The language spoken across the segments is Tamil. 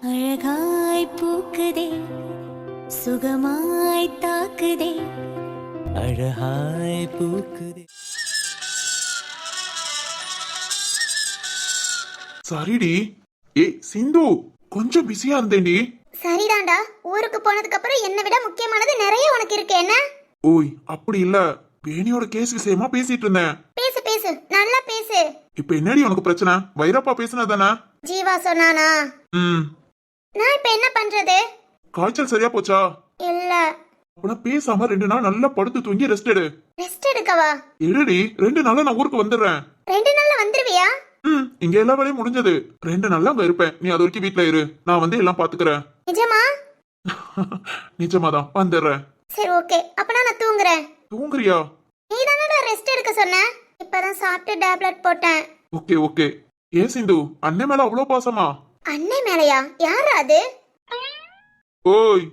அழகாய் பூக்குதே சுகமாய் தாக்குதே அழகாய் பூக்குதே. சரிடி. சிந்து, கொஞ்சம் பிஸியா இருந்தேன்டி. சரிதான்டா, ஊருக்கு போனதுக்கு அப்புறம் என்னை விட முக்கியமானது நிறைய உனக்கு இருக்கு. என்ன? ஓய், அப்படி இல்ல, வேணியோட கேஸ் விஷயமா பேசிட்டு இருந்தேன். பேசு பேசு, நல்லா பேசு. இப்ப என்னடி உனக்கு பிரச்சனை? வைரப்பா பேசுனதானே? ஜீவா சொன்னானா? நான் இப்ப என்ன பண்றது? காய்ச்சல் சரியா போச்சா? இல்ல. அப்பனா பேசாம 2 நாள் நல்லா படுத்து தூங்கி ரெஸ்ட் எடு. ரெஸ்ட் எடுக்கவா? எடுடி, 2 நாள்ல நான் ஊருக்கு வந்துடுறேன். 2 நாள்ல வந்துருவியா? இங்க எல்லா வேலையும் முடிஞ்சது. 2 நாள்ல அங்க இருப்பேன். நீ அது வரைக்கும் வீட்டுல இரு, நான் வந்து எல்லாம் பாத்துக்கிறேன். நிஜமா? நிஜமாதான், வந்துடுறேன். சரி, ஓகே. அப்பனா நான் தூங்குறேன். தூங்குறியா? நீ தானடா ரெஸ்ட் எடுக்க சொன்ன. இப்பதான் சாப்பிட்டு டேப்லெட் போட்டேன். Okay okay. ஏன் சிந்து, அண்ணன் மேல அவ்வளவு பாசமா? அண்ணன் மேலையா? யாரா அது? ஓய்.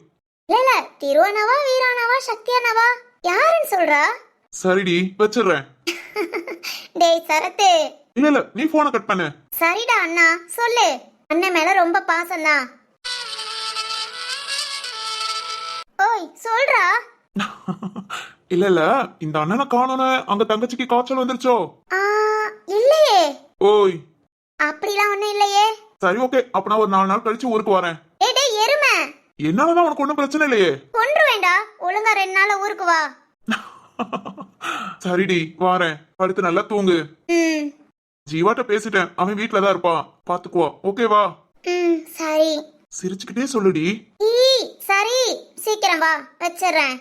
இல்ல, திருவண்ணாவா, வீரானாவா, சக்தியானாவா, யாருன்னு சொல்றா? சரிடி, வச்சிடுறேன். டேய் சரத்து. இல்ல, நீ போனை கட் பண்ணு. சரிடா அண்ணா, சொல்லு. அண்ணன் மேல ரொம்ப பாசம்தான். ஓய், சொல்றா. இல்ல, இந்த அண்ணனை காணோன்னு அங்க தங்கச்சிக்கு காய்ச்சல் வந்துருச்சோ? இல்லையே. ஓய். அப்படிலாம் ஒண்ணும் இல்லையே. சரி, ஓகே. அப்ப நான் ஒரு 4 நாள் கழிச்சு ஊருக்கு வரேன். டேய் எருமை, என்னாலதான் உனக்கு ஒண்ணும் பிரச்சனை இல்லையே. கொன்று வேண்டா, ஒழுங்கா 2 நாள்ல ஊருக்கு வா. சரிடி, வாரேன். படுத்து நல்லா தூங்கு. ஜீவாட்ட பேசிட்டேன், அவன் வீட்டுலதான் இருப்பான், பாத்துக்குவா. ஓகேவா? சரி. சிரிச்சுக்கிட்டே சொல்லுடி. சரி, சீக்கிரம் வா, வச்சிடுறேன்.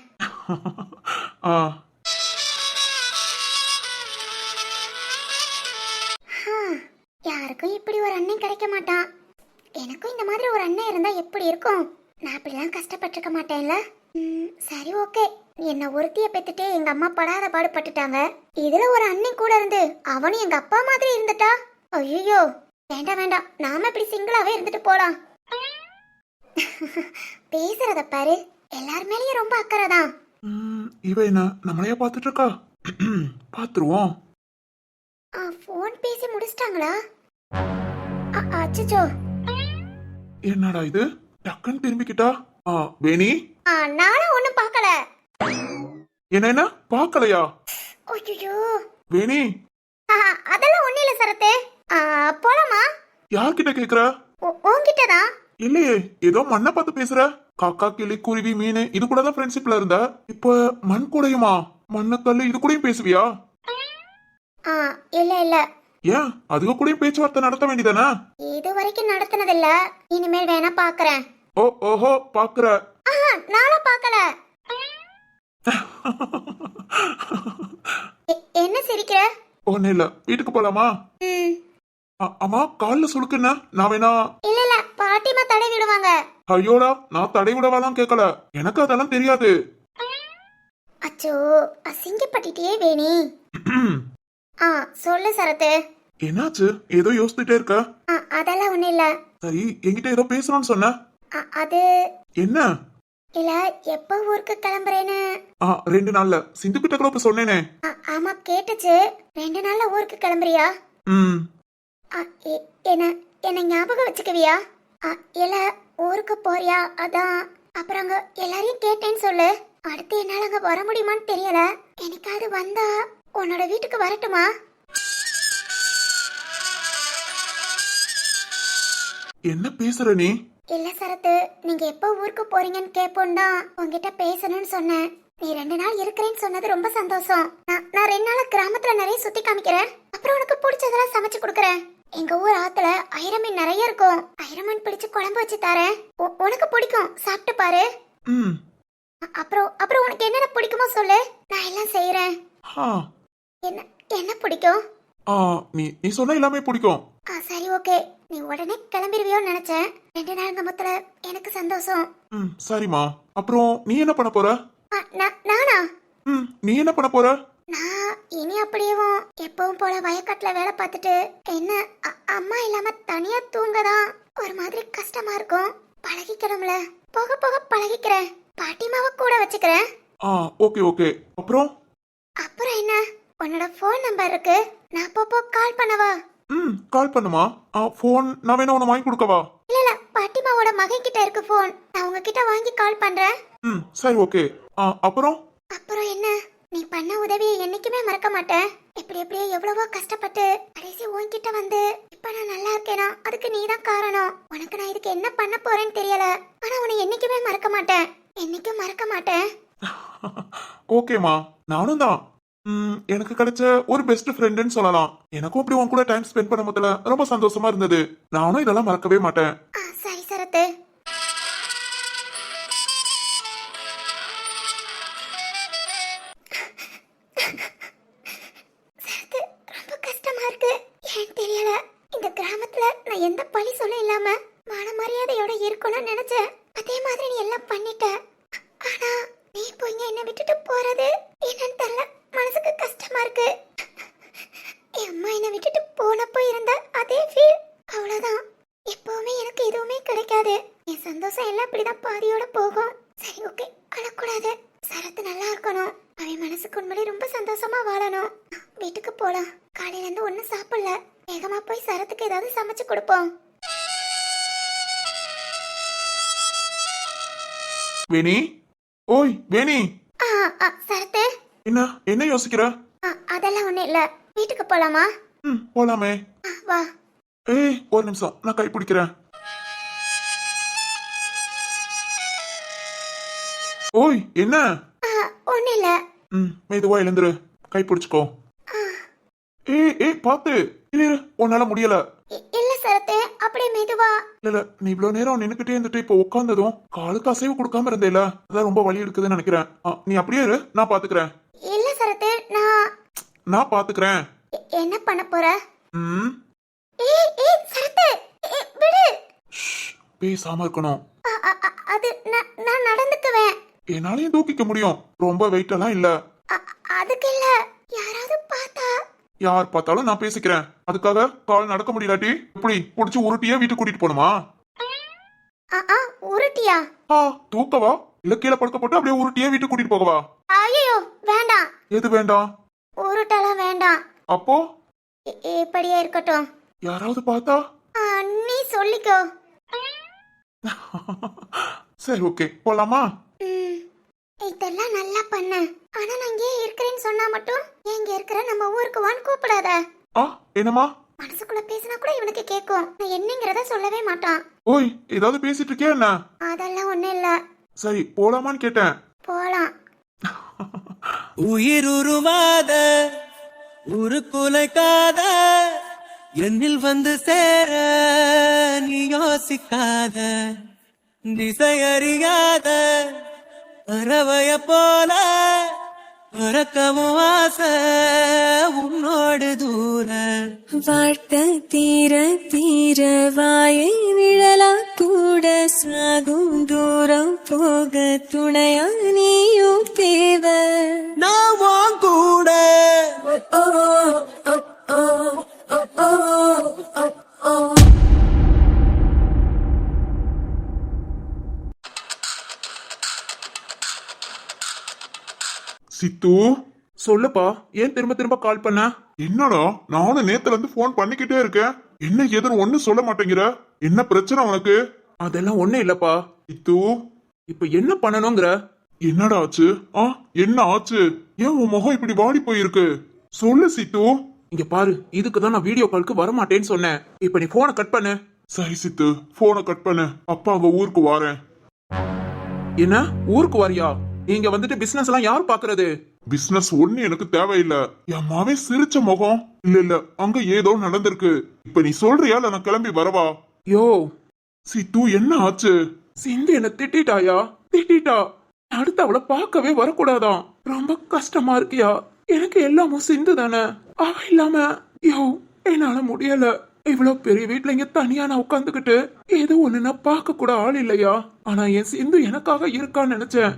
யாருக்கும் இப்படி ஒரு அண்ணன் கிடைக்க மாட்டான். எனக்கும் இந்த மாதிரி ஒரு அண்ணன் இருந்தா எப்படி இருக்கும்? நான் அப்படிலாம் கஷ்டப்பட்டிருக்க மாட்டேன்ல. சரி, ஓகே. என்ன ஒருத்திய பெத்துட்டு எங்க அம்மா படாத பாடுபட்டுட்டாங்க. இதுல ஒரு அண்ணன் கூட இருந்து அவனும் எங்க அப்பா மாதிரி இருந்துட்டா. ஐயோ, வேண்டாம் வேண்டாம், நாம இப்படி சிங்கிளாவே இருந்துட்டு போலாம். பேசுறத பாரு, எல்லார் மேலயும் ரொம்ப அக்கறை தான். இவ என்ன நம்மளையா பாத்துட்டு இருக்கா? பாத்துருவோம். போன் பேசி முடிச்சிட்டாங்களா? அச்சச்சோ, என்னடா இது, டக்குன்னு திரும்பிக்கிட்டா? வேணி, நானும் ஒண்ணும் பார்க்கல. என்ன பாக்கலையா? ஐயோ வேணி, அதெல்லாம் ஒண்ணு இல்ல சரத்து. போலாமா? யார்கிட்ட கேக்குற? உன்கிட்டதான். இல்லையே, ஏதோ மண்ணை பார்த்து பேசுற. காக்கா, கிளி, குருவி, மீன் இது கூட தான் ஃப்ரெண்ட்ஷிப்ல இருந்த. இப்ப மண் கூடயுமா? மண்ணு, கல்லு இது கூடயும் பேசுவியா? இல்ல இல்ல. ஏன், அதுக்கு கூடயும் பேச்சுவார்த்தை நடத்த வேண்டியதானே? இது வரைக்கும் நடத்தினதில்ல, இனிமேல் வேணா பாக்குறேன். ஓஹோ, பாக்குற? நானும் பாக்கல. என்ன சிரிக்கிற? ஒண்ணு இல்ல, வீட்டுக்கு போலாமா? அம்மா, கால்ல சுளுக்குன்னா நான் வேணா? இல்ல இல்ல, பாட்டிமா தடை விடுவாங்க. ஐயோடா, நான் தடை விடவாதான் கேட்கல, எனக்கு அதெல்லாம் தெரியாது. அச்சோ, அசிங்கப்பட்டிட்டே வேணி. சொல்லு சரத்து. என்னாச்சு, ஏதோ யோசிச்சுட்டே இருக்க? அதெல்லாம் ஒண்ணு இல்ல. சரி, என்கிட்ட ஏதோ பேசணும்னு சொன்ன. அது என்ன? இல்ல, எப்ப ஊருக்கு கிளம்புறேன்னு. 2 நாள்ல சிந்து கிட்ட கூட இப்ப சொன்னேனே. ஆமா, கேட்டுச்சு. 2 நாள்ல ஊருக்கு கிளம்புறியா? என்ன ஞாபகம் வச்சுக்குவியா? இல்ல, ஊருக்கு போறியா? அதான். அப்புறம் அங்க எல்லாரையும் கேட்டேன்னு சொல்லு. அடுத்து என்னால அங்க வர முடியுமான்னு தெரியல. எனக்காவது வந்தா உன்னோட வீட்டுக்கு வரட்டுமா? என்ன பேசுற நீ? இல்ல சரத்து, நீங்க எப்ப ஊருக்கு போறீங்கன்னு கேப்போம் தான் உங்ககிட்ட பேசணும்னு சொன்னேன். நீ 2 நாள் இருக்கிறேன்னு சொன்னது ரொம்ப சந்தோஷம். நான் 2 நாள் கிராமத்துல நிறைய சுத்தி காமிக்கிறேன். அப்புறம் உனக்கு பிடிச்சதெல்லாம் சமைச்சு கொடுக்கறேன். எங்க ஊர் ஆத்துல ஐரமீன் நிறைய இருக்கும். ஐரமீன் பிடிச்சு குழம்பு வச்சு தரேன். உனக்கு பிடிக்கும், சாப்பிட்டு பாரு. அப்புறம் உனக்கு என்னென்ன பிடிக்குமோ சொல்லு, நான் எல்லாம் செய்யறேன். என்ன பிடிக்கும்? நீ சொன்ன எல்லாமே பிடிக்கும். சரி, ஓகே. நீ உடனே கிளம்பிடுவியோன்னு நினைச்சேன். 2 நாள் மொத்தல எனக்கு சந்தோஷம். சரிமா. அப்புறம் நீ என்ன பண்ண போற? நானா? நீ என்ன பண்ண போற? நான் இனி அப்படியேவும் எப்பவும் போல வயக்காட்டுல வேலை பார்த்துட்டு, என்ன அம்மா இல்லாம தனியா தூங்கதான் ஒரு மாதிரி கஷ்டமா இருக்கும். பழகிக்கணும்ல, போக போக பழகிக்கிறேன். பாட்டிமாவை கூட வச்சுக்கிறேன். Okay okay. அப்புறம் என்ன, உன்னோட போன் நம்பர் இருக்கு, நான் அப்பப்போ கால் பண்ணவா? கால் பண்ணுமா? போன் நான் வேணா உன வாங்கி கொடுக்கவா? இல்ல பாட்டிமா அப்பாவோட மகன் கிட்ட இருக்கு போன். நான் உங்ககிட்ட வாங்கி கால் பண்றேன். ம் சரி ஓகே. அப்புறம் அப்புறம் என்ன? நீ பண்ண உதவியை என்னைக்குமே மறக்க மாட்டேன். எப்படியோ எவ்வளவோ கஷ்டப்பட்டு கடைசி உன்கிட்ட வந்து இப்ப நான் நல்லா இருக்கேனா அதுக்கு நீதான் காரணம். உனக்கு நான் இதுக்கு என்ன பண்ண போறேன்னு தெரியல. ஆனா உன்னை என்னைக்குமே மறக்க மாட்டேன். என்னைக்கும் மறக்க மாட்டேன். ஓகேமா, நானும் தான். எனக்கு கிடைச்ச ஒரு பெஸ்ட் ஃப்ரெண்டுன்னு சொல்லலாம். எனக்கும் இப்படி உன் கூட டைம் ஸ்பெண்ட் பண்ண முதல்ல ரொம்ப சந்தோஷமா இருந்தது. நானும் இதெல்லாம் மறக்கவே மாட்டேன். சரி சரத்து. சரத்து, ரொம்ப கஷ்டமா இருக்கு. ஏன் தெரியல. இந்த கிராமத்துல நான் எந்த பழி சொல்ல இல்லாம மான மரியாதையோட இருக்கணும்னு நினைச்சேன். அதே மாதிரி நீ எல்லாம் பண்ணிட்ட. ஆனா நீ போய் என்ன விட்டுட்டு போறது என்னன்னு தெரியல. மனசுக்கு கஷ்டமா இருக்கு. என் அம்மா என்ன விட்டுட்டு போனப்போ இருந்த அதே ஃபீல் அவ்வளவுதான். எப்பவுமே எனக்கு எதுவுமே கிடைக்காது. என் சந்தோஷம் எல்லாம் இப்படிதான் பாதியோட போகும். சரி ஓகே, அழக்கூடாது. சரத்து நல்லா இருக்கணும். அவன் மனசுக்கு உண்மையிலே ரொம்ப சந்தோஷமா வாழணும். வீட்டுக்கு போலாம். காலையில இருந்து ஒண்ணும் சாப்பிடல. வேகமா போய் சரத்துக்கு ஏதாவது சமைச்சு கொடுப்போம். வேணி, ஓய் வேணி. சரத்து, என்ன யோசிக்கிற? அதெல்லாம் ஒண்ணும் இல்ல. வீட்டுக்கு போலாமா? போலாமே. வா. ஏய் ஒரு நிமிஷம், நான் கை பிடிக்கிறேன். ஓய் என்ன? ஒண்ணும் இல்ல. மெதுவா எழுந்துரு, கை பிடிச்சுக்கோ. ஏய் பாத்து. இல்ல உன்னால முடியல. இல்ல சரத்து, அப்படியே மெதுவா. இல்ல நீ இவ்வளவு நேரம் நின்னுக்கிட்டே இருந்துட்டு இப்ப உட்கார்ந்ததும் காலுக்கு அசைவு கொடுக்காம இருந்தேல, அதான் ரொம்ப வலி எடுக்குதுன்னு நினைக்கிறேன். நீ அப்படியே இரு, நான் பாத்துக்கிறேன். இல்ல சரத்து, நான் பாத்துக்கிறேன். என்ன பண்ண போற? ம் சரத்து, விடு. பேசாம இருக்கணும். அது நான் நடந்துக்குவேன். என்னாலையும் தூக்கிக்க முடியும். ரொம்ப வெயிட் எல்லாம் இல்ல. அதுக்கு இல்ல. யாராவது பார்த்தா? யார் பார்த்தாலும் நான் பேசிக்கிறேன். அதுக்காக கால் நடக்க முடியலாட்டி இப்படி புடிச்சு உருட்டியா வீட்டுக்கு கூட்டிட்டு போணுமா? உருட்டியா? தூக்கவா இல்ல கீழே படுக்க போட்டு அப்படியே உருட்டியா வீட்டுக்கு கூட்டிட்டு போகவா? ஐயோ வேண்டாம். எது வேண்டாம்? உருட்டலாம் வேண்டாம். அப்போ இப்படியே இருக்கட்டும். யாராவது பார்த்தா? நீ சொல்லிக்கோ. சரி ஓகே, போலாமா? இதெல்லாம் நல்லா பண்ண. ஆனா நான் இங்கே இருக்கிறேன்னு சொன்னா மட்டும் எங்க இருக்கிற நம்ம ஊருக்கு வான்னு கூப்பிடாத. என்னமா? மனசுக்குள்ள பேசினா கூட இவனுக்கு கேக்கும். நான் என்னங்கறத சொல்லவே மாட்டான். ஓய் ஏதாவது பேசிட்டு இருக்கியா என்ன? அதெல்லாம் ஒண்ணும் இல்ல. சரி போலாமான்னு கேட்டேன். போலாம். உயிர் உருவாத உருக்குலைக்காத என்னில் வந்து சேர நீ யோசிக்காத திசையறியாத பறவைய போல பறக்கவும் ஆசை உன்னோடு தூர வாழ்க்கை தீர தீர வாயை விழலா கூட சாகும் தூரம் போக துணையா நீயும் தேவ நான் உன் கூட. சித்து சொல்லுப்பா, ஏன் திரும்ப திரும்ப கால் பண்ண? என்னடா நானும் நேத்துல இருந்து போன் பண்ணிக்கிட்டே இருக்கேன். என்ன எதுன்னு ஒண்ணு சொல்ல மாட்டேங்கிற? என்ன பிரச்சனை உனக்கு? அதெல்லாம் ஒண்ணு இல்லப்பா. சித்து இப்ப என்ன பண்ணணுங்கிற? என்னடா ஆச்சு? என்ன ஆச்சு? ஏன் உன் முகம் இப்படி வாடி போயிருக்கு? சொல்லு சித்து. இங்க பாரு, இதுக்குதான் நான் வீடியோ காலுக்கு வரமாட்டேன்னு சொன்னேன். இப்ப நீ போனை கட் பண்ணு. சரி சித்து, போனை கட் பண்ணு. அப்பா அங்க ஊருக்கு வாரேன். என்ன ஊருக்கு வாரியா? நீங்க வந்துட்டு பிசினஸ் எல்லாம் யார் பாக்குறது? பிசினஸ் ஒண்ணு எனக்கு தேவையில்லை. என் மாவே சிரிச்ச முகம். இல்ல அங்க ஏதோ நடந்திருக்கு. இப்ப நீ சொல்றியா இல்ல நான் கிளம்பி வரவா? யோ சித்து என்ன ஆச்சு? சிந்து என்ன திட்டாயா? திட்டா அடுத்து அவளை பார்க்கவே வரக்கூடாதான். ரொம்ப கஷ்டமா இருக்கியா? எனக்கு எல்லாமும் சிந்து தானே. அவ இல்லாம யோ என்னால முடியல. இவ்வளவு பெரிய வீட்டுல இங்க தனியா நான் உட்காந்துக்கிட்டு ஏதோ ஒண்ணுன்னா பார்க்க கூட ஆள் இல்லையா? ஆனா என் சிந்து எனக்காக இருக்கான்னு நினைச்சேன்.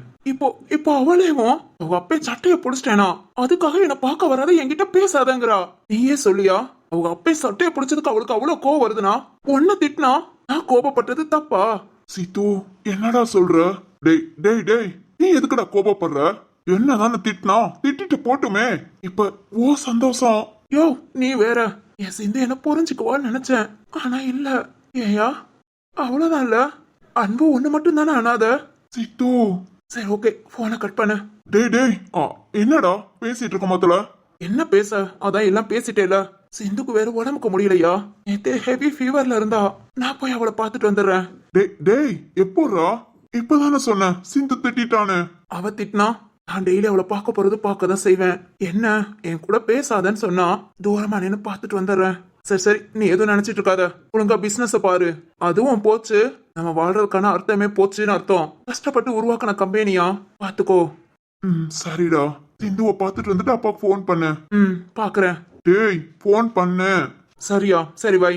இப்போ அவளேவும் அவங்க அப்பே சட்டைய புடிச்சிட்டேனா? அதுக்காக என்ன பார்க்க வராத, என்கிட்ட பேசாதங்கிறா. நீயே சொல்லியா? அவங்க அப்பே சட்டைய புடிச்சதுக்கு அவளுக்கு அவ்வளவு கோவம் வருதுன்னா ஒன்ன திட்டினா நான் கோபப்பட்டது தப்பா? சித்து என்னடா சொல்ற? டேய் டேய் டேய், நீ எதுக்குடா கோபப்படுற? என்னதான திட்டினா திட்டிட்டு போட்டுமே. இப்ப ஓ சந்தோஷம். யோ நீ வேற. என் சிந்து என்ன புரிஞ்சுக்குவான்னு நினைச்சேன். ஆனா இல்ல. ஏயா அவ்வளவுதான் இல்ல. அன்பு ஒண்ணு மட்டும் தானே அனாத. சித்து. சரி ஓகே, போனை கட் பண்ண. டேய் என்னடா பேசிட்டு இருக்க மொத்தல? என்ன பேச, அதான் எல்லாம் பேசிட்டேல. சிந்துக்கு வேற உடம்புக்கு முடியலையா, நேத்து ஹெவி ஃபீவர்ல இருந்தா. நான் போய் அவளை பார்த்துட்டு வந்துடுறேன். டேய் எப்போடா? இப்பதானே சொன்னேன் சிந்து திட்டானு. அவ திட்டினா நான் டெய்லி அவளை பார்க்க போறது பார்க்க தான் செய்வேன். என்ன, என் கூட பேசாதன்னு சொன்னா தூரமா நின்னு பார்த்துட்டு வந்துடுறேன். சரி சரி, நீ எதுவும் நினைச்சிட்டு இருக்காத, ஒழுங்கா பிசினஸ் பாரு. அதுவும் போச்சு, நம்ம வாழ்றதுக்கான அர்த்தமே போச்சுன்னு அர்த்தம். கஷ்டப்பட்டு உருவாக்கின கம்பெனியா, பாத்துக்கோ. சரிடா, சிந்துவை பார்த்துட்டு வந்துட்டு அப்பாவுக்கு ஃபோன் பண்ணு. பாக்குறேன். டேய் ஃபோன் பண்ணு. சரியா, சரி வை.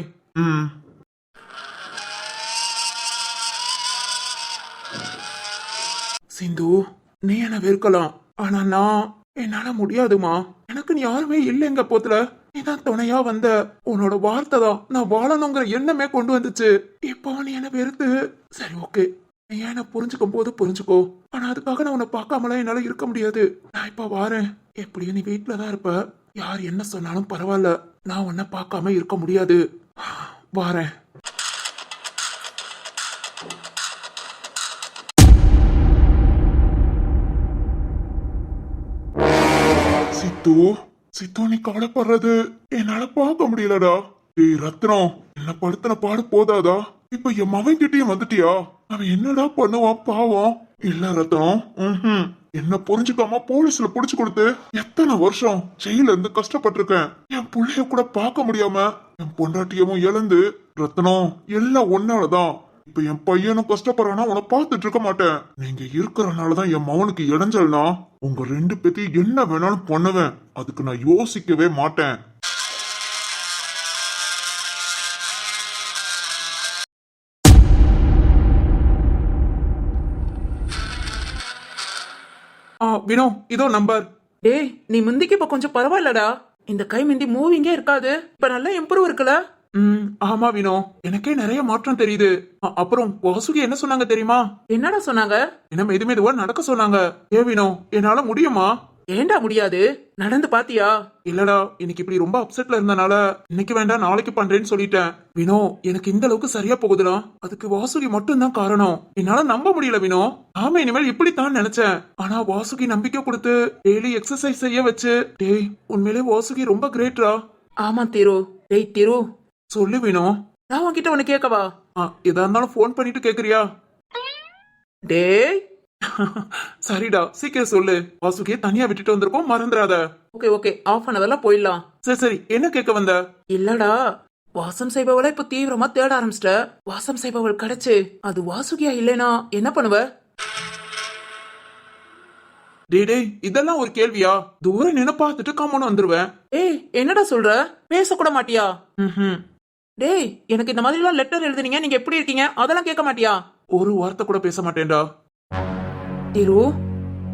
சிந்து, நீ என்ன வெறுக்கலாம், ஆனா நான் என்னால முடியாதுமா. எனக்கு நீ யாருமே இல்லைங்க போத்துல, நீதான் துணையா வந்த. உன்னோட வார்த்தை தான் நான் வாழணுங்கிற எண்ணமே கொண்டு வந்துச்சு. இப்போ நீ என்ன வெறுத்து. சரி ஓகே, நீ என்ன புரிஞ்சுக்கும் போது புரிஞ்சுக்கோ. ஆனா அதுக்காக நான் உன்னை பார்க்காமலாம் என்னால இருக்க முடியாது. நான் இப்ப வாரேன். எப்படியும் நீ வீட்டுலதான் இருப்ப, யார் என்ன சொன்னாலும் பரவாயில்ல, நான் உன்னை பார்க்காம இருக்க முடியாது. வாரேன். சித்து நீ கவலைப்படுறது என்னால பார்க்க முடியலடா. டேய் ரத்னம், என்ன படுத்தின பாடு போதாதா? இப்ப என் மகன் கிட்டயும் வந்துட்டியா? அவன் என்னடா பண்ணுவான் பாவம். இல்ல ரத்னம், என்ன புரிஞ்சுக்காம போலீஸ்ல புடிச்சு கொடுத்து எத்தனை வருஷம் ஜெயில இருந்து கஷ்டப்பட்டிருக்கேன். என் பிள்ளைய கூட பார்க்க முடியாம என் பொண்டாட்டியமும் இழந்து. ரத்னம், எல்லாம் ஒன்னாலதான். இப்ப என் பையனும் கஷ்டப்படுறானா உன பார்த்துட்டு இருக்க மாட்டேன். நீங்க இருக்கிறனாலதான் என் மகனுக்கு இடைஞ்சல்னா உங்க 2 பேத்தையும் என்ன வேணாலும் பண்ணுவேன். அதுக்கு நான் யோசிக்கவே மாட்டேன். வினோ, இதோ நம்பர். டேய், நீ முந்திக்கு இப்ப கொஞ்சம் பரவாயில்லடா. இந்த கை மிந்தி மூவிங்கே இருக்காது, இப்ப நல்லா இம்ப்ரூவ் இருக்குல்ல. ஆமா வினோ, எனக்கே நிறைய மாற்றம் தெரியுது. அப்புறம் வாசுகி என்ன சொன்னாங்க தெரியுமா? என்னடா சொன்னாங்க? என்ன மெதுவா நடக்க சொன்னாங்க. ஏ வினோ, என்னால முடியுமா? ஏண்டா முடியாது, நடந்து பாத்தியா? இல்லடா, இன்னைக்கு இப்படி ரொம்ப அப்செட்ல இருந்தனால இன்னைக்கு வேண்டாம் நாளைக்கு பண்றேன்னு சொல்லிட்டேன். வினோ, எனக்கு இந்த அளவுக்கு சரியா போகுதுடா, அதுக்கு வாசுகி மட்டும் தான் காரணம். என்னால நம்ப முடியல வினோ. ஆமா, இனிமேல் இப்படித்தான் நினைச்சேன். ஆனா வாசுகி நம்பிக்கை கொடுத்து டெய்லி எக்ஸசைஸ் செய்ய வச்சு. டேய், உண்மையிலே வாசுகி ரொம்ப கிரேட்ரா. ஆமா திரு. டேய் திரு, சொல்லு வினோ. நான் உன்கிட்ட ஒண்ணு கேட்கவா? எதா இருந்தாலும் போன் பண்ணிட்டு கேக்குறியா? டேய் சரிடா, சீக்கிரம் சொல்லு. வாசுகியை தனியா விட்டுட்டு வந்திருக்கோம், மறந்துடாத. ஓகே ஓகே, ஆஃப் பண்ணதெல்லாம் போயிடலாம். சரி சரி, என்ன கேட்க வந்த? இல்லடா, வாசம் செய்பவளை இப்ப தீவிரமா தேட ஆரம்பிச்சிட்ட. வாசம் செய்பவள் கிடைச்சு அது வாசுகியா இல்லைனா என்ன பண்ணுவ? டேய், இதெல்லாம் ஒரு கேள்வியா? தூரம் நின்னு பார்த்துட்டு கம்மனு வந்துருவேன். ஏய், என்னடா சொல்ற? பேசக்கூட மாட்டியா? டேய், எனக்கு இந்த மாதிரி எல்லாம் லெட்டர் எழுதுனீங்க, நீங்க எப்படி இருக்கீங்க அதெல்லாம் கேட்க மாட்டியா? ஒரு வார்த்தை கூட பேச மாட்டேன்டா. திரு,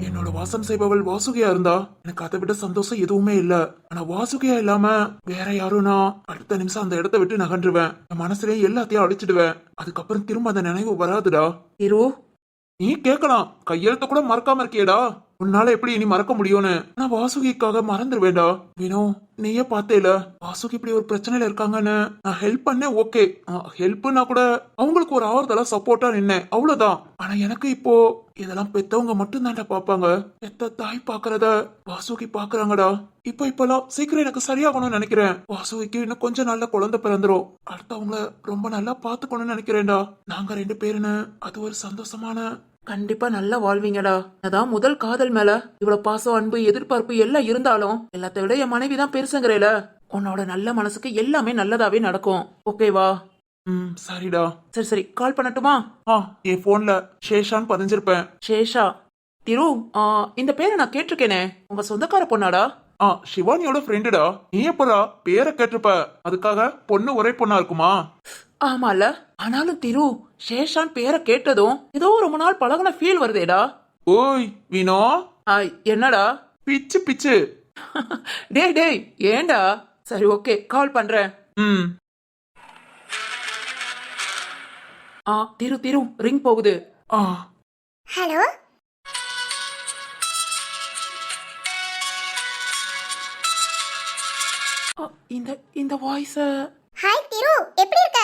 என்னோட வாசம் செய்பவள் வாசுகியா இருந்தா எனக்கு அதை விட சந்தோஷம் எதுவுமே இல்ல. ஆனா வாசுகியா இல்லாம வேற யாரும்னா அடுத்த நிமிஷம் அந்த இடத்த விட்டு நகன்றுவேன். என் மனசுலயே எல்லாத்தையும் அழிச்சிடுவேன். அதுக்கப்புறம் திரும்ப அந்த நினைவு வராதுடா. திரு, நீ கேட்கலாம், கையெழுத்த கூட மறக்காம இருக்கியடா. உன்னால எப்படி இனி மறக்க முடியும்னு. நான் வாசுகிக்காக மறந்துடுவேண்டா. வினோ, நீயே பார்த்தேல வாசுகி இப்படி ஒரு பிரச்சனையில இருக்காங்கன்னு நான் ஹெல்ப் பண்ணேன். ஓகே, ஹெல்ப்னா கூட அவங்களுக்கு ஒரு ஆறுதலா சப்போர்ட்டா நின்னேன், அவ்வளவுதான். ஆனா எனக்கு இப்போ இதெல்லாம் பெத்தவங்க மட்டும் தான்டா பாப்பாங்க. பெத்த தாய் பாக்குறத வாசுகி பாக்குறாங்கடா. இப்பெல்லாம் சீக்கிரம் எனக்கு சரியாகணும்னு நினைக்கிறேன். வாசுகிக்கு இன்னும் கொஞ்சம் நல்ல குழந்தை பிறந்துரும். அடுத்தவங்கள ரொம்ப நல்லா பாத்துக்கணும்னு நினைக்கிறேன்டா. நாங்க 2 பேருன்னு அது ஒரு சந்தோஷமான. கண்டிப்பா நல்லா வாழ்வீங்கடா. அதான் முதல் காதல் மேல இவ்வளவு பாசம், அன்பு, எதிர்பார்ப்பு எல்லாம் இருந்தாலும் எல்லாத்த விட என் மனைவி தான் பெருசுங்கிறேல. உன்னோட நல்ல மனசுக்கு எல்லாமே நல்லதாவே நடக்கும். ஓகேவா? சரிடா. சரி சரி, கால் பண்ணட்டுமா? என் போன்ல சேஷான்னு பதிஞ்சிருப்பேன். சேஷா. திரு, இந்த பேரை நான் கேட்டிருக்கேனே, உங்க சொந்தக்கார பொண்ணாடா? சிவானியோட ஃப்ரெண்டுடா. நீ எப்படா பேரை கேட்டிருப்ப, அதுக்காக பொண்ணு ஒரே பொண்ணா இருக்குமா? ஆமால, ஆனாலும் திரு, சேஷான் பேரை கேட்டதும் ஏதோ ரொம்ப நாள் பழகுன ஃபீல் வருதேடா. ஓய் வினோ. என்னடா? பிச்சு பிச்சு. டேய் ஏண்டா? சரி ஓகே, கால் பண்றேன். திரு ரிங் போகுது. ஹலோ, இந்த வாய்ஸ். ஹாய் திரு, எப்படி இருக்க?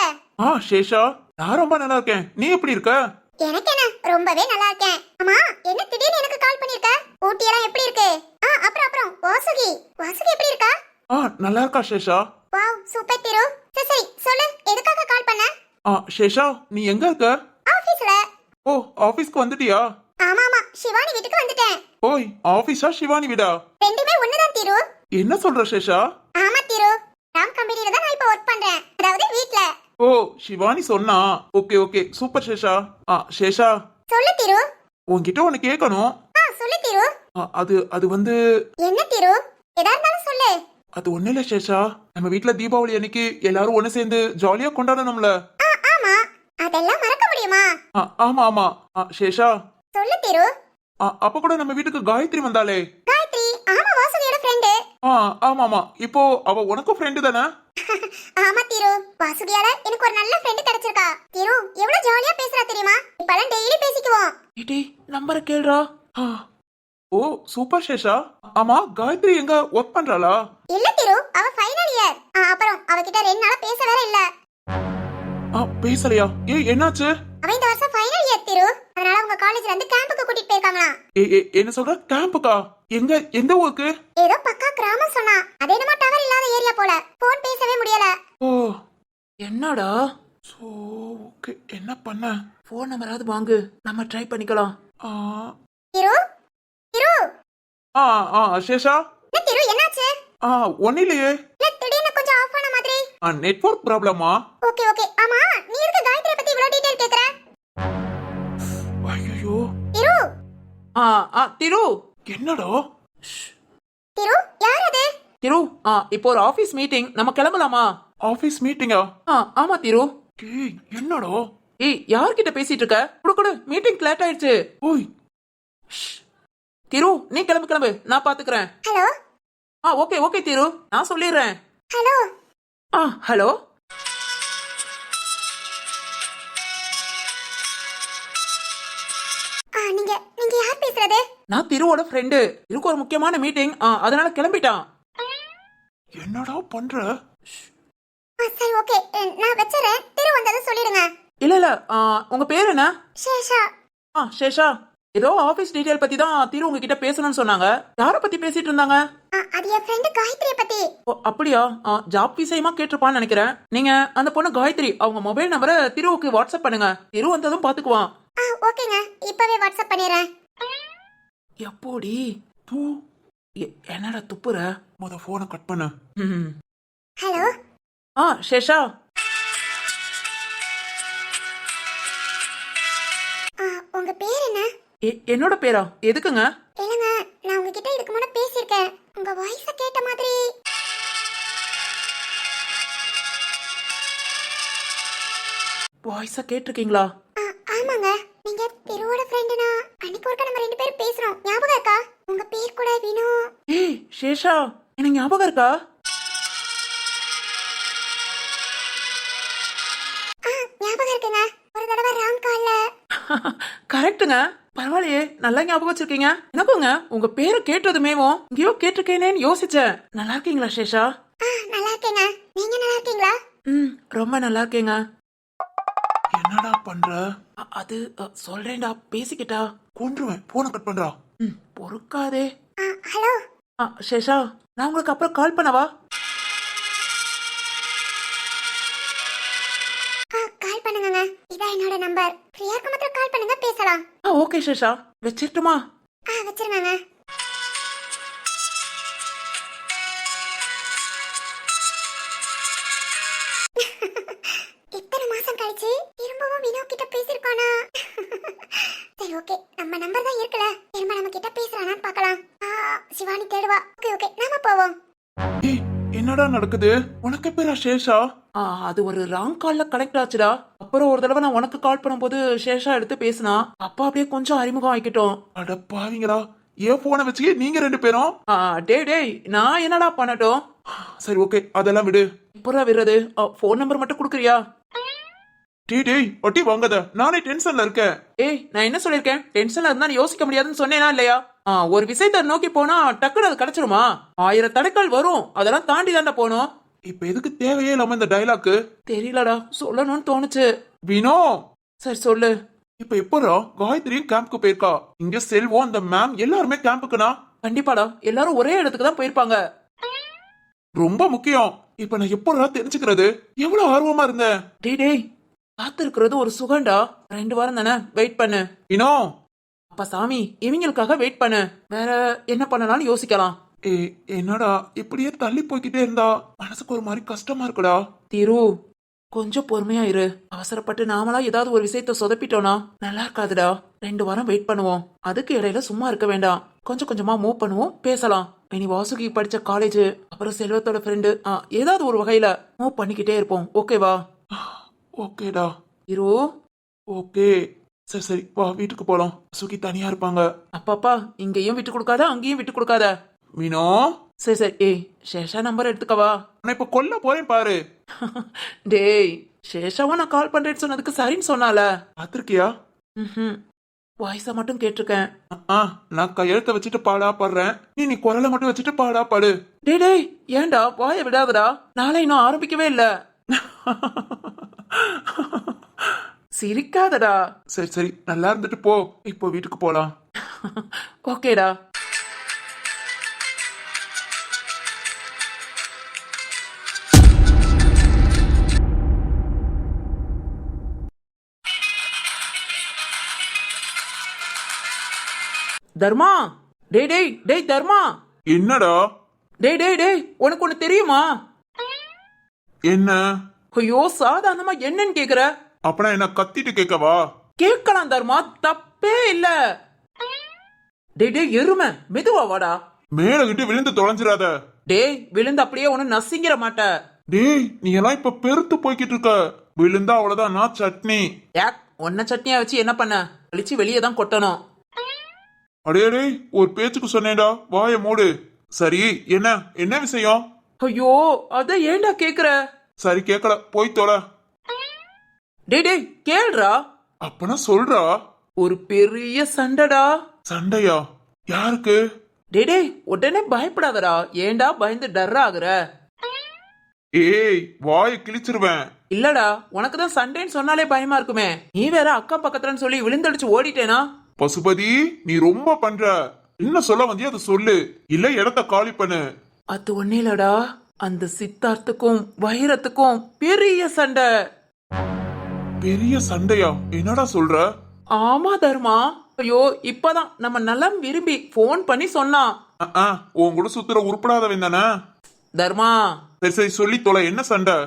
சேஷா, நான் ரொம்ப நல்லா இருக்கேன். நீ எப்படி இருக்க? எனக்கு என்ன, ரொம்பவே நல்லா இருக்கேன். அம்மா, என்ன திடீர்னு எனக்கு கால் பண்ணிருக்க? ஊட்டி எல்லாம் எப்படி இருக்கு? அப்புறம் வாசுகி எப்படி இருக்கா? நல்லா இருக்கா சேஷா? வாவ், சூப்பர் திரு. சரி சொல்லு, எதுக்காக கால் பண்ண? சேஷா, நீ எங்க இருக்க? ஆபீஸ்ல. ஓ, ஆபீஸ்க்கு வந்துட்டியா? ஆமா, சிவானி வீட்டுக்கு வந்துட்டேன். ஓய், ஆபீஸா சிவானி வீடா? ரெண்டுமே ஒண்ணுதான் திரு. என்ன சொல்ற சேஷா? ஆமா திரு, ராம் கம்பெனில தான் நான் இப்ப ஒர்க் பண்றேன், அதாவது வீட்ல. ஓ, சிவானி சொன்னா. Okay super Sesha. சேஷா, சொல்லு திரு. உன்கிட்ட ஒன்னு கேட்கணும். சொல்லு திரு. அது வந்து என்ன திரு, எதா இருந்தாலும் சொல்லு. அது ஒண்ணு இல்ல சேஷா, நம்ம வீட்ல தீபாவளி அன்னைக்கு எல்லாரும் ஒண்ணு சேர்ந்து ஜாலியா கொண்டாடணும்ல. ஆமா, அதெல்லாம் மறக்க முடியுமா? ஆமா. சேஷா, சொல்லு திரு. அப்ப கூட நம்ம வீட்டுக்கு காயத்ரி வந்தாளே. காயத்ரி, ஆமா, வாசுகியோட ஃப்ரெண்டு. ஆமா. இப்போ அவ உனக்கும் ஃப்ரெண்டு தானே? ஆமா திரு, வாசுகியால எனக்கு ஒரு நல்ல ஃப்ரெண்ட் கிடைச்சிருக்கா. திரு எவ்வளவு ஜாலியா பேசுறா தெரியுமா? இப்பலாம் டெய்லி பேசிக்குவோம். ஏடி நம்பரை கேளுடா. ஓ, சூப்பர் சேஷா. ஆமா, காயத்ரி எங்க ஒர்க் பண்றாளா? இல்ல திரு, அவ ஃபைனல் இயர். அப்புறம் அவகிட்ட 2 நாளா பேச வேற இல்ல. பேசலையா? என்னாச்சு? அவ இந்த வருஷம் ஃபைனல் இயர் திரு, அதனால அவங்க காலேஜ்ல இருந்து கேம்புக்கு கூட்டிட்டு போயிருக்காங்களாம். என்ன சொல்ற? கேம்புக்கா? எந்த ஊருக்கு? ஏதோ பக்கா கிராமம் சொன்னா. அது என்னமோ டவர் இல்லாத ஏரியா போல, போன் பேசவே முடியல. ஓ, என்னடா? ஓகே, என்ன பண்ண? போன் நம்பராவது வாங்கு, நம்ம ட்ரை பண்ணிக்கலாம். திரு சேஷா. என்ன திரு, என்னாச்சு? ஒன்னும் இல்லையே. இல்ல, திடீர்னு கொஞ்சம் ஆஃப் ஆன மாதிரி. நெட்வொர்க் ப்ராப்ளமா? ஓகே. ஆமா, நீ எதுக்கு காயத்ரி பத்தி இவ்வளவு டீடைல் கேக்குற? ஐயோ, திரு. திரு. என்னடா? திரு, யார் அது? திரு, இப்போ ஒரு ஆபீஸ் மீட்டிங், நம்ம கிளம்பலாமா? ஆபீஸ் மீட்டிங்கா? ஆமா திரு. என்னடா? யார்கிட்ட பேசிட்டு இருக்க? குடு மீட்டிங் லேட் ஆயிடுச்சு. ஓய், திரு, நீ கிளம்பு, நான் பாத்துக்கிறேன். ஹலோ. ஓகே திரு, நான் சொல்லிடுறேன். ஹலோ. ஹலோ. நீங்க யார் பேசுறது? நான் திருவோட ஃப்ரெண்டு. இருக்கு ஒரு முக்கியமான மீட்டிங், அதனால கிளம்பிட்டான். என்னடா பண்ற? சரி ஓகே, நான் வெச்சறேன். திரு வந்தது சொல்லிடுங்க. இல்ல, உங்க பேர் என்ன? சேஷா. சேஷா, ஏதோ ஆபீஸ் டீடைல் பத்தி தான் திரு உங்ககிட்ட பேசணும்னு சொன்னாங்க. யார பத்தி பேசிட்டு இருந்தாங்க? அது என் ஃப்ரெண்ட் காயத்ரி பத்தி. ஓ, அப்படியா? ஜாப் விஷயமா கேட்டிருப்பான்னு நினைக்கிறேன். நீங்க அந்த பொண்ணு காயத்ரி, அவங்க மொபைல் நம்பரை திருவுக்கு வாட்ஸ்அப் பண்ணுங்க. திரு வந்ததும் பாத்துக்குவான். ஓகேங்க, இப்பவே வாட்ஸ்அப் பண்ணிடுறேன். எப்போடி தூ என்னடா துப்புற? போனை கட் பண்ண. ஹலோ. சேஷா. உங்க பேர் என்ன? என்னோட பேரா? எதுக்குங்க? இல்லங்க, நான் உங்ககிட்ட இதுக்கு முன்ன பேசியிருக்கேன். உங்க வாய்ஸ கேட்ட மாதிரி. வாய்ஸா கேட்டிருக்கீங்களா? ஆமாங்க, நீங்க திருவோட ஃப்ரெண்டுனா அன்னைக்கு ஒருக்கா நம்ம 2 பேரும் பேசுறோம், ஞாபகம் இருக்கா? உங்க பேர் கூட வினு. சேஷா, எனக்கு ஞாபகம் இருக்கா? ஞாபகம் இருக்குங்க, ஒரு தடவை ராங் கால்ல. கரெக்ட்டுங்க. பரவாயில்லையே, நல்லா ஞாபகம் வச்சிருக்கீங்க. எனக்குங்க உங்க பேரை கேட்டதுமேவும் எங்கேயோ கேட்டிருக்கேனேன்னு யோசிச்சேன். நல்லா இருக்கீங்களா சேஷா? நல்லா இருக்கேங்க, நீங்க நல்லா இருக்கீங்களா? ரொம்ப நல்லா இருக்கேங்க. என்னடா பண்ற? அது சொல்றேன்டா, பேசிக்கிட்டா. கொன்றுவேன், போனை கட் பண்றா. பொறுக்காதே. ஹலோ. சேஷா, நான் உங்களுக்கு அப்புறம் கால் பண்ணவா? கால் பண்ணுங்க, இதான் என்னோட நம்பர். ஃப்ரீயா இருக்க மாத்திரம் கால் பண்ணுங்க, பேசலாம். ஓகே சேஷா, வச்சிட்டுமா? வச்சிருங்க. இத்தனை மாசம் கழிச்சு திரும்பவும் வினோ கிட்ட பேசிருக்கானா? சரி ஓகே, நம்ம நம்பர் தான் இருக்குல, திரும்ப நம்ம கிட்ட பேசுறானான்னு பார்க்கலாம். சிவானி தேடுவா. ஓகே, நாம போவோம். என்னடா நடக்குது? உனக்கு பேரா சேஷா? அது ஒரு ராங் கால்ல கனெக்ட் ஆச்சுடா. அப்புறம் ஒரு தடவை நான் உனக்கு கால் பண்ணும்போது சேஷா எடுத்து பேசினா. அப்பா அப்படியே கொஞ்சம் அறிமுகம் ஆகிக்கிட்டோம். அட பாவீங்களா, ஏன் போனை வச்சு நீங்க 2 பேரும்? டேய் நான் என்னடா பண்ணட்டும்? சரி ஓகே, அதெல்லாம் விடு. இப்பதான் விடுறது. போன் நம்பர் மட்டும் கொடுக்குறியா? டேய் ஒட்டி வாங்காத, நானே டென்ஷன்ல இருக்கேன். நான் என்ன சொல்லிருக்கேன்? டென்ஷன்ல இருந்தா யோசிக்க முடியாதுன்னு சொன்னேனா இல்லையா? ஒரு விஷயத்தை நோக்கி போனா டக்குனு அது கிடைச்சிருமா? 1000 தடைகள் வரும், அதெல்லாம் தாண்டி தாண்டா போகணும். இப்ப எதுக்கு தேவையே இல்லாம இந்த டைலாக்கு? தெரியலடா, சொல்லணும்னு தோணுச்சு. வினோ, சரி சொல்லு. இப்ப எப்படா காயத்ரியும் கேம்புக்கு போயிருக்கா? இங்க செல்வம், அந்த மேம் எல்லாருமே கேம்புக்குனா? கண்டிப்பாடா, எல்லாரும் ஒரே இடத்துக்கு தான் போயிருப்பாங்க. ரொம்ப முக்கியம். இப்ப நான் எப்படா தெரிஞ்சுக்கிறது? எவ்வளவு ஆர்வமா இருந்தேன். டேய் காத்திருக்கிறது ஒரு சுகண்டா. 2 வாரம் தானே, வெயிட் பண்ணு. வினோ, அப்பா சாமி, இவங்களுக்காக வெயிட் பண்ணு. வேற என்ன பண்ணலாம்னு யோசிக்கலாம். என்னடா இப்படியே தள்ளி போய்கிட்டே இருந்தா மனசுக்கு ஒரு மாதிரி கஷ்டமா இருக்குடா. திரு, கொஞ்சம் பொறுமையா இரு. அவசரப்பட்டு நாமளா ஏதாவது ஒரு விஷயத்த சொதப்பிட்டோம்னா நல்லா இருக்காதுடா. 2 வாரம் வெயிட் பண்ணுவோம். அதுக்கு இடையில சும்மா இருக்க வேண்டாம். கொஞ்சம் கொஞ்சமா மூவ் பண்ணுவோம், பேசலாம். இனி வாசுகி படிச்ச காலேஜ், அப்புறம் செல்வத்தோட ஃப்ரெண்டு, ஏதாவது ஒரு வகையில மூவ் பண்ணிக்கிட்டே இருப்போம். ஓகேவா? ஓகேடா. திரு, ஓகே. சரி சரி, வா வீட்டுக்கு போலாம். சுகி தனியா இருப்பாங்க. அப்பாப்பா, இங்கேயும் விட்டு கொடுக்காத, அங்கேயும் விட்டு கொடுக்காத. வினோ, சரி சரி. ஏய், சேஷா நம்பர் எடுத்துக்கவா? நான் இப்ப கொல்ல போறேன் பாரு. டேய், சேஷாவா நான் கால் பண்றேன்னு சொன்னதுக்கு சரின்னு சொன்னால. பாத்திருக்கியா? வாய்ஸா மட்டும் கேட்டிருக்கேன். நான் கையெழுத்த வச்சுட்டு பாடா பாடுறேன். நீ குரலை மட்டும் வச்சுட்டு பாடா பாடு. டேய் ஏன்டா வாய விடாதடா? நாளை இன்னும் ஆரம்பிக்கவே இல்ல. சிரிக்காதடா. சரி சரி, நல்லா இருந்துட்டு போ. இப்போ வீட்டுக்கு போலாம். ஓகேடா. தர்மா, டேய் தர்மா. என்னடா? டேய் உனக்கு ஒண்ணு தெரியுமா? என்ன? ஐயோ, சாதாரணமா என்னன்னு கேக்குற? அப்பனா என்ன கத்திட்டு கேட்கவா? கேட்கலாம் தர்மா, தப்பே இல்ல. டேய் எருமை, மெதுவா வாடா. மேல கிட்ட விழுந்து தொலைஞ்சிடாத. டேய், விழுந்து அப்படியே ஒண்ணு நசிங்கிற மாட்ட. டேய், நீ எல்லாம் இப்ப பெருத்து போய்கிட்டு இருக்க. விழுந்தா அவ்வளவுதான், நான் சட்னி. யாக், ஒன்ன சட்னியா வச்சு என்ன பண்ண? கழிச்சு வெளியே தான் கொட்டணும். அடே, ஒரு பேச்சுக்கு சொன்னேடா, வாய மூடு. சரி, என்ன விஷயம்? ஐயோ, அத ஏன்டா கேக்குற? சரி, கேக்கல, போய் தொலை. டேய் கேளுடா. அப்பனா சொல்றா. ஒரு பெரிய சண்டைடா. சண்டையா? யாருக்கு? டேய் உடனே பயப்படாதடா. ஏன்டா பயந்து டர் ஆகுற? ஏய், வாய கிழிச்சிருவேன். இல்லடா, உனக்கு தான் சண்டைன்னு சொன்னாலே பயமா இருக்குமே. நீ வேற அக்கம் பக்கத்துலன்னு சொல்லி விழுந்தடிச்சு ஓடிட்டேனா? பசுபதி, நீ ரொம்ப பண்ற. என்ன சொல்ல வந்தியா அதை சொல்லு, இல்ல இடத்த காலி பண்ணு. அது ஒன்னிலடா, அந்த சித்தார்த்துக்கும் வைரத்துக்கும் பெரிய சண்டை. பெரிய சண்டையா? என்னடா சொல்ற? ஆமா தர்மா. ஐயோ, இப்பதான் நம்ம நலம் விரும்பி போன் பண்ணி சொன்னான். உன் கூட சுத்துற உருப்படாதவன் தானே தர்மா. சரி சரி, சொல்லி தொலை, என்ன சண்டை?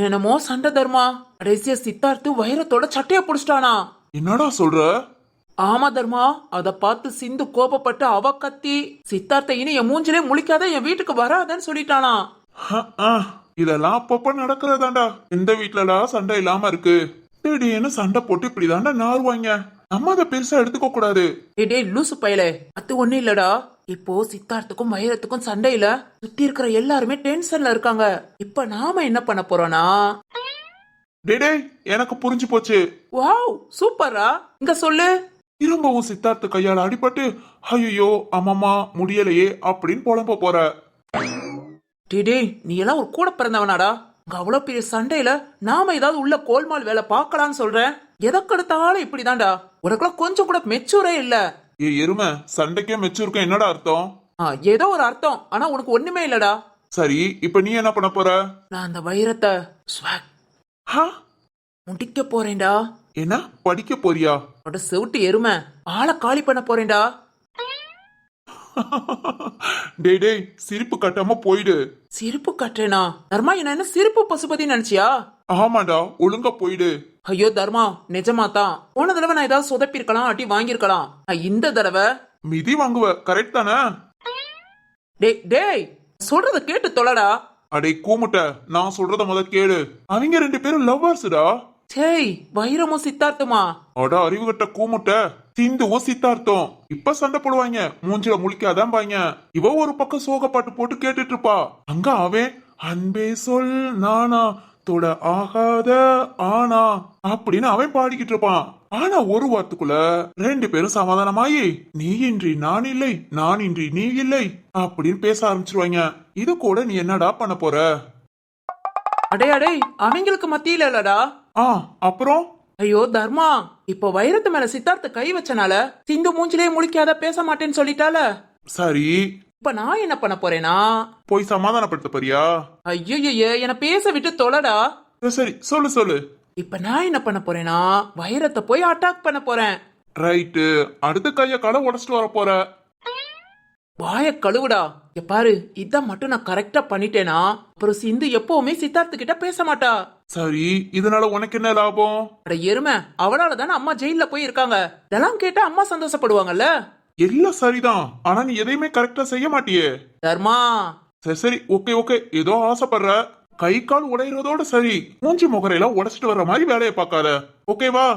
என்னமோ சண்டை தர்மா. கடைசியா சித்தார்த்து வைரத்தோட சட்டைய புடிச்சிட்டானா. என்னடா சொல்ற? ஆமா தர்மா. அத பார்த்து சிந்து கோபப்பட்டு அவ கத்தி, சித்தார்த்த இனி என் மூஞ்சிலே முழிக்காத, என் வீட்டுக்கு வராதன்னு சொல்லிட்டானா. இதெல்லாம் அப்பப்ப நடக்கிறதாண்டா. எந்த வீட்டுலடா சண்டை இல்லாம இருக்கு? திடீர்னு சண்டை போட்டு இப்படிதாண்டா நாருவாங்க. நம்ம அதை பெருசா எடுத்துக்க கூடாது. டேய் லூசு பயலே, அது ஒண்ணு இல்லடா. இப்போ சித்தார்த்துக்கும் வைரத்துக்கும் சண்டையில சுத்தி இருக்கிற எல்லாருமே டென்ஷன்ல இருக்காங்க. இப்ப நாம என்ன பண்ண போறோம்னா... டேய், எனக்கு புரிஞ்சு போச்சு. வாவ், சூப்பரா. இங்க சொல்லு. திரும்பவும் சித்தார்த்த கையால அடிபட்டு ஐயோ அம்மாமா முடியலையே அப்படின்னு புலம்ப போற. டேய், நீ எல்லாம் ஒரு கூட பிறந்தவனாடா. அங்க அவ்வளவு பெரிய சண்டையில நாம ஏதாவது உள்ள கோல்மால் வேலை பார்க்கலாம்னு சொல்றேன். எதற்கெடுத்தாலும் இப்படிதான்டா. உனக்குலாம் கொஞ்சம் கூட மெச்சூரே இல்ல. எருமை, சண்டைக்கே மெச்சூருக்கும் என்னடா அர்த்தம்? ஏதோ ஒரு அர்த்தம், ஆனா உனக்கு ஒண்ணுமே இல்லடா. சரி, இப்ப நீ என்ன பண்ண போற? நான் அந்த வைரத்தை முடிக்க போறேன்டா. என்ன படிக்க போறியா? செவிட்டு எருமை, ஆளை காலி பண்ண போறேன்டா. டேய், சிரிப்பு கட்டாம போயிடு. சிரிப்பு கட்டுறேனா? தர்மா, என்ன சிரிப்பு பசுபதி நினைச்சியா? ஆமாடா, ஒழுங்கா போயிடு. ஐயோ தர்மா, நிஜமா தான். போன தடவை நான் ஏதாவது சொதப்பி இருக்கலாம், அட்டி வாங்கிருக்கலாம். இந்த தடவை மிதி வாங்குவ, கரெக்ட் தானே? டேய் சொல்றத கேட்டு தொலைடா. அடே கூமுட்ட, நான் சொல்றத முத கேளு. அவங்க 2 பேரும் லவ்வர்ஸ்டா. சேய், வைரமும் சித்தார்த்தமா? அட அறிவுகட்ட கூமுட்ட, சிந்துவும் சித்தார்த்தம் இப்ப சண்டை போடுவாங்க. மூஞ்சில முழிக்காதான் பாங்க. இவ ஒரு பக்கம் சோகப்பாட்டு போட்டு கேட்டுட்டு இருப்பா. அங்க அவன் அன்பே சொல் நானா தொட ஆகாத ஆனா அப்படின்னு அவன் பாடிக்கிட்டு இருப்பான். ஆனா ஒரு வாரத்துக்குள்ள 2 பேரும் சமாதானமாயி நீ இன்றி நான் இல்லை, நான் இன்றி நீ இல்லை அப்படின்னு பேச ஆரம்பிச்சிருவாங்க. இது கூட நீ என்னடா பண்ண போற? அடே அடே, அவங்களுக்கு மத்தியில இல்லடா. ஆ அப்புறம் ஐயோ தர்மா, இப்போ வைரத்து மேல சித்தார்த்த கை வச்சனால சிந்து மூஞ்சிலே முழிக்காத பேச மாட்டேன்னு சொல்லிட்டால. சரி இப்ப நான் என்ன பண்ண போறேனா? போய் சமாதானப்படுத்த போறியா? ஐயோ என்ன பேச விட்டு தொலைடா. சரி சொல்லு சொல்லு. இப்ப நான் என்ன பண்ண போறேனா, வைரத்தை போய் அட்டாக் பண்ண போறேன். ரைட்டு, அடுத்த கைய காலை உடச்சிட்டு வர போற. வாய கழுவுடா. பாரு, இதான் மட்டும் நான் கரெக்டா பண்ணிட்டேனா அப்புறம் சிந்து எப்பவுமே சித்தார்த்து கிட்ட பேச மாட்டா. சரி, இதனால உனக்கு என்ன லாபம்? அட எருமை, அவளால தானே அம்மா ஜெயில போய் இருக்காங்க. இதெல்லாம் கேட்டா அம்மா சந்தோஷப்படுவாங்கல்ல. எல்லாம் சரிதான், ஆனா நீ எதையுமே கரெக்டா செய்ய மாட்டியே. தர்மா, சரி சரி, ஓகே ஓகே, ஏதோ ஆசைப்படுற. கை கால் உடையறதோட சரி, மூஞ்சி முகரையெல்லாம் உடைச்சிட்டு வர்ற மாதிரி வேலையை பார்க்காத, ஓகேவா?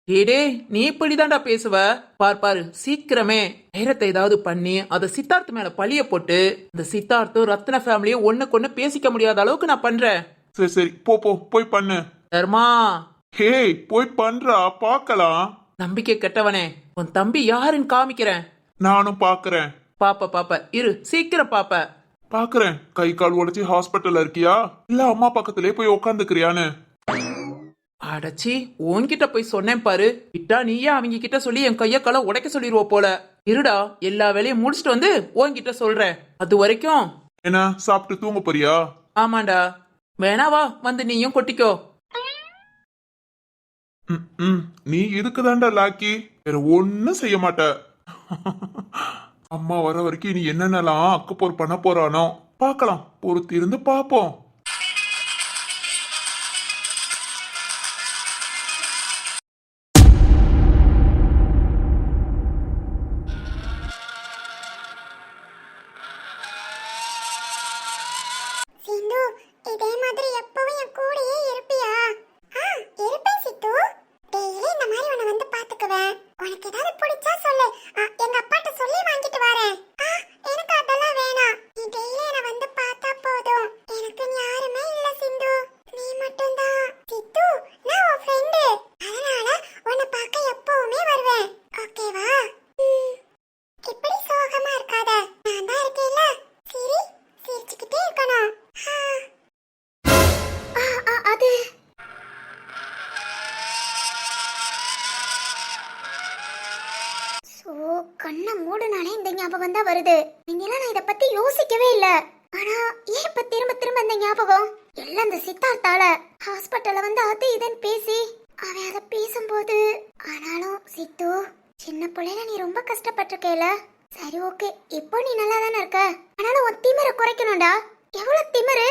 டேடே, நீ இப்படிதான்டா பேசுவ. பாரு சீக்கிரமே வைரத்தை ஏதாவது பண்ணி அத சித்தார்த்து மேல பழிய போட்டு இந்த சித்தார்த்தும் ரத்ன ஃபேமிலியும் ஒண்ணுக்கு ஒண்ணு பேசிக்க முடியாத அளவுக்கு நான் பண்றேன். சரி சரி, போய் பண்ணு. தர்மா, ஹே, போய் பண்றா, பாக்கலாம். நம்பிக்கை கெட்டவனே, உன் தம்பி யாருன்னு காமிக்கிறேன். நானும் பாக்குறேன். பாப்ப இரு, சீக்கிரம் பாப்ப. பாக்குறேன். கை கால் உடைச்சி ஹாஸ்பிட்டல்ல இருக்கியா இல்ல அம்மா பக்கத்திலே போய் உக்காந்துக்கிறியான்னு? அடச்சி, உன்கிட்ட போய் சொன்னேன் பாரு. விட்டா நீயே அவங்க கிட்ட சொல்லி என் கைய கால உடைக்க சொல்லிருவ போல. இருடா, எல்லா வேலையும் முடிச்சிட்டு வந்து உன்கிட்ட சொல்றேன். அது வரைக்கும் என்ன சாப்பிட்டு தூங்க போறியா? ஆமாண்டா. வேணாவா, வந்து நீயும் கொட்டிக்கோ. நீ இதுக்குதான்டா லாக்கி, வேற ஒன்னும் செய்ய மாட்ட. அம்மா வர வரைக்கும் நீ என்னென்னலாம் அக்கப்போர் பண்ண போறானோ பாக்கலாம், பொறுத்து இருந்து பாப்போம். சிந்து, இதே மாதிரி எப்பவும் என் கூடயே இருப்பியா? இருப்பேன் சித்து. டெய்லி இந்த மாதிரி உன்னை வந்து பாத்துக்குவேன். உனக்கு ஏதாவது பிடிச்சா சொல்லு, எங்க அப்பாட்ட சொல்லி வாங்கிட்டு வரேன். எனக்கு அதெல்லாம் வேணாம். நீ டெய்லி என்னை வந்து பார்த்தா போதும். எனக்கு யாருமே இல்ல சிந்து, நீ மட்டும்தான். சித்து, நான் உன் ஃப்ரெண்டு, அதனால உன்னை பார்க்க எப்பவுமே வருவேன், ஓகேவா? இப்படி சோகமா இருக்காத, நான் தான் இருக்கேன்ல. சரி, சிரிச்சுக்கிட்டே இருக்கணும். அது சோ, கண்ணை மூடுனாலே இந்த ஞாபகம் தான் வருது. நீங்களாம் நான் இத பத்தி யோசிக்கவே இல்ல. ஆனா ஏன் இப்ப திரும்ப திரும்ப இந்த ஞாபகம்? எல்லாம் இந்த சித்தார்த்தால. ஹாஸ்பிட்டல்ல வந்து அது இதுன்னு பேசி அவன் அதை பேசும்போது. ஆனாலும் சித்து, சின்ன பிள்ளைல நீ ரொம்ப கஷ்டப்பட்டிருக்கேல. சரி ஓகே, இப்போ நீ நல்லா தானே இருக்க. ஆனாலும் உன் திமிரை குறைக்கணும்டா. எவ்வளவு திமிரு!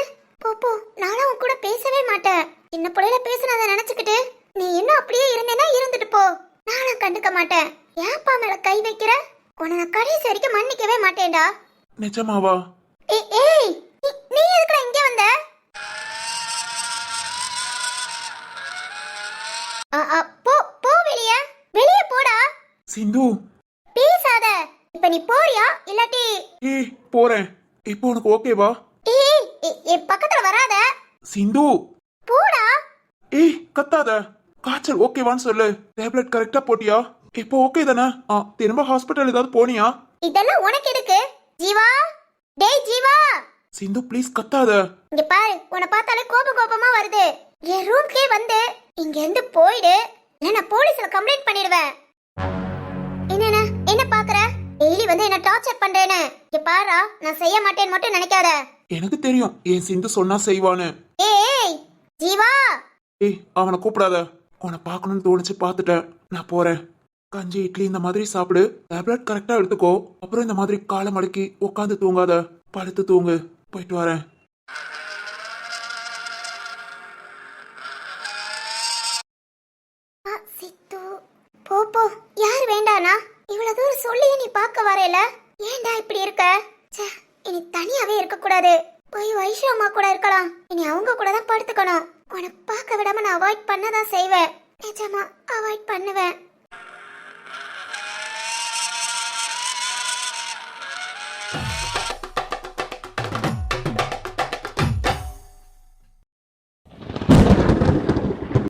போ, நானும் உன் கூட பேசவே மாட்டேன். சின்ன பிள்ளைல பேசுனதை நினைச்சுக்கிட்டு நீ இன்னும் அப்படியே இருந்தேன்னா இருந்துட்டு போ, நானும் கண்டுக்க மாட்டேன். ஏன்ப்பா மேல கை வைக்கிற? உன்னை நான் கடைசி வரைக்கும் மன்னிக்கவே மாட்டேன்டா. நிஜமாவா? ஏய், நீ எதுக்குடா இங்கே வந்த? போ வெளியே போடா. சிந்து, பேசாத. இப்ப நீ போறியா இல்லாட்டி? போறேன். இப்போ உனக்கு ஓகேவா? என் பக்கத்துல வராத. சிந்து, போடா. கத்தாத. காய்ச்சல் ஓகேவான்னு சொல்லு. டேப்லெட் கரெக்டா போட்டியா? இப்போ ஓகே தானே? திரும்ப ஹாஸ்பிட்டல் ஏதாவது போனியா? இதெல்லாம் உனக்கு எதுக்கு ஜீவா? டேய் ஜீவா. சிந்து ப்ளீஸ் கத்தாத. இங்க பாரு, உன்னை பார்த்தாலே கோபமா வருது. என் ரூம்க்கே வந்து இங்க இருந்து போயிடு, இல்ல நான் போலீஸ்ல கம்ப்ளைண்ட் பண்ணிடுவேன். என்ன பாக்குற? டெய்லி வந்து என்ன டார்ச்சர் பண்றேன்னு. இங்க பாரா, நான் செய்ய மாட்டேன்னு மட்டும் நினைக்காத. எனக்கு தெரியும் என் சிந்து சொன்னா செய்வான்னு. ஏய் ஜீவா. அவனை கூப்பிடாத. உன்னை பார்க்கணும்னு தோணுச்சு, பார்த்துட்டேன். நான் போறேன். கஞ்சி இட்லி இந்த மாதிரி சாப்பிடு. டேப்லெட் கரெக்டா எடுத்துக்கோ. அப்புறம் இந்த மாதிரி காலை மடக்கி உட்காந்து தூங்காத, படுத்து தூங்கு. போயிட்டு வரேன். சித்து, போ. யார் வேண்டானா? இவ்வளவு தூரம் சொல்லி நீ பார்க்க வரல. ஏன்டா இப்படி இருக்க? இனி தனியாவே இருக்க கூடாது. போய் வைஷு அம்மா கூட இருக்கலாம். இனி அவங்க கூட தான் படுத்துக்கணும். உன்னை பார்க்க விடாம நான் அவாய்ட் பண்ணதான் செய்வேன். நிஜமா அவாய்ட் பண்ணுவேன்.